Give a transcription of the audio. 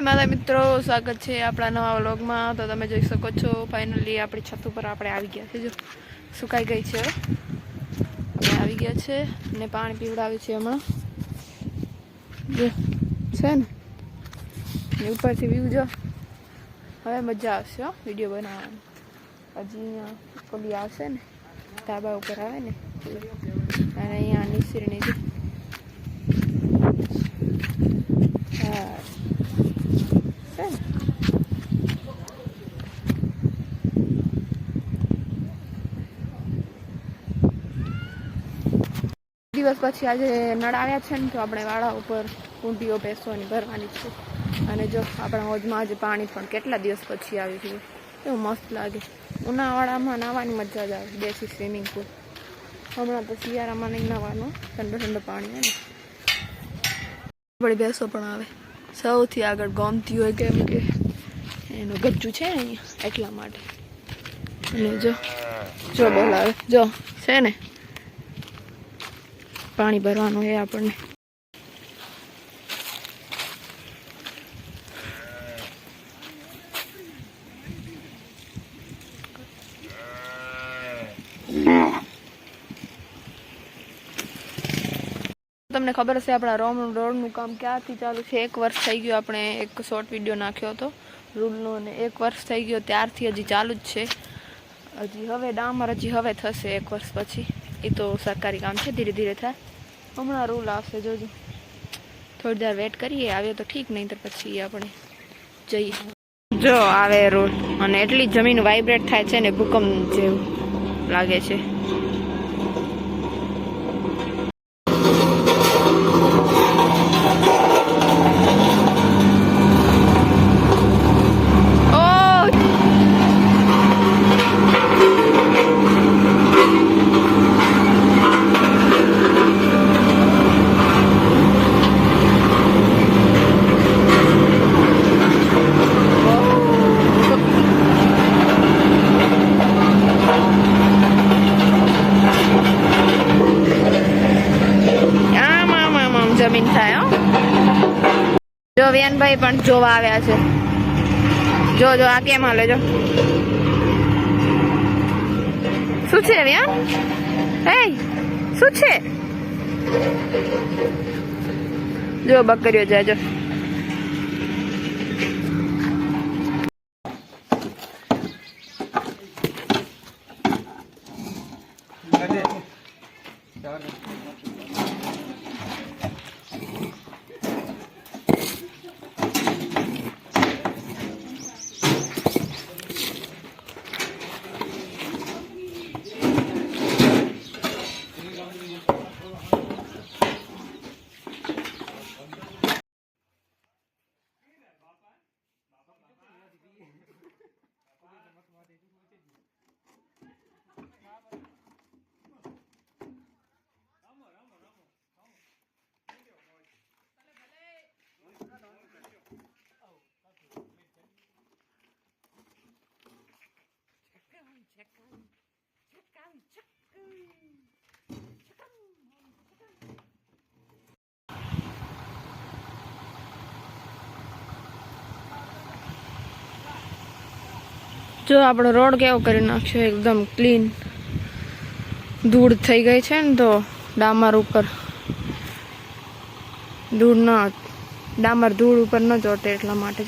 મારા મિત્રો સ્વાગત છે આપણા નવા વ્લોગમાં। તો તમે જોઈ શકો છો ફાઇનલી આપણી છત ઉપર આપણે આવી ગયા છે। જો સુકાઈ ગઈ છે, આપણે આવી ગયા છે ને પાણી પીવડાવે છે હમણાં। જો છે ને ઉપરથી વ્યૂ જો, હવે મજા આવશે વિડીયો બનાવવાની। હજી અહીંયા કોલી આવશે ને ધાબા ઉપર આવે ને, અને અહીંયા નિસરણી જો દિવસ પછી આજે નળ આવ્યા છે ને, તો આપણે વાળા ઉપર કુંડીઓ બેસવાની ભરવાની છે। અને જો આપણા હોજમાં આજે પાણી પણ કેટલા દિવસ પછી આવી ગયું, એવું મસ્ત લાગે। ઉનાળામાં નાહવાની મજા જ આવે, દેશી સ્વિમિંગ પુલ। હમણાં તો શિયાળામાં નહીં નાહવાનું, ઠંડો ઠંડો પાણી હોય ને। બધી બેસો પણ આવે, સૌથી આગળ ગમતી હોય કેમ કે એનું ગચ્ચું છે ને અહીંયા, એટલા માટે। અને જો બોલાવે જો છે ને પાણી ભરવાનું એ આપણને। તમને ખબર હશે આપણા રોડનું કામ ક્યાંથી ચાલુ છે? 1 વર્ષ થઈ ગયું, આપણે એક શોર્ટ વિડીયો નાખ્યો હતો રૂલનો, અને 1 વર્ષ થઈ ગયો ત્યારથી હજી ચાલુ જ છે। હજી હવે ડામર હજી હવે થશે 1 વર્ષ પછી, એ તો સરકારી કામ છે, ધીરે ધીરે થાય। હમણાં રૂલ આવશે, જોજો થોડી વાર વેટ કરીએ, આવ્યો તો ઠીક, નહીં તો પછી આપણે જઈએ। જો આવે રૂલ, અને એટલી જમીન વાઇબ્રેટ થાય છે ને, ભૂકંપ જેવું લાગે છે। જમીન થાય જો વિયાનભાઈ પણ જોવા આવ્યા છે। જો આ કેમ હાલે, જો શું છે વિયાન? હે શું છે? જો બકરીઓ જાય, જો જો આપણો રોડ કેવો કરી નાખ્યો, એકદમ ક્લીન। ધૂળ થઈ ગઈ છે ને, તો ડામર ઉપર ધૂળ ઉપર ન ચોટે એટલા માટે।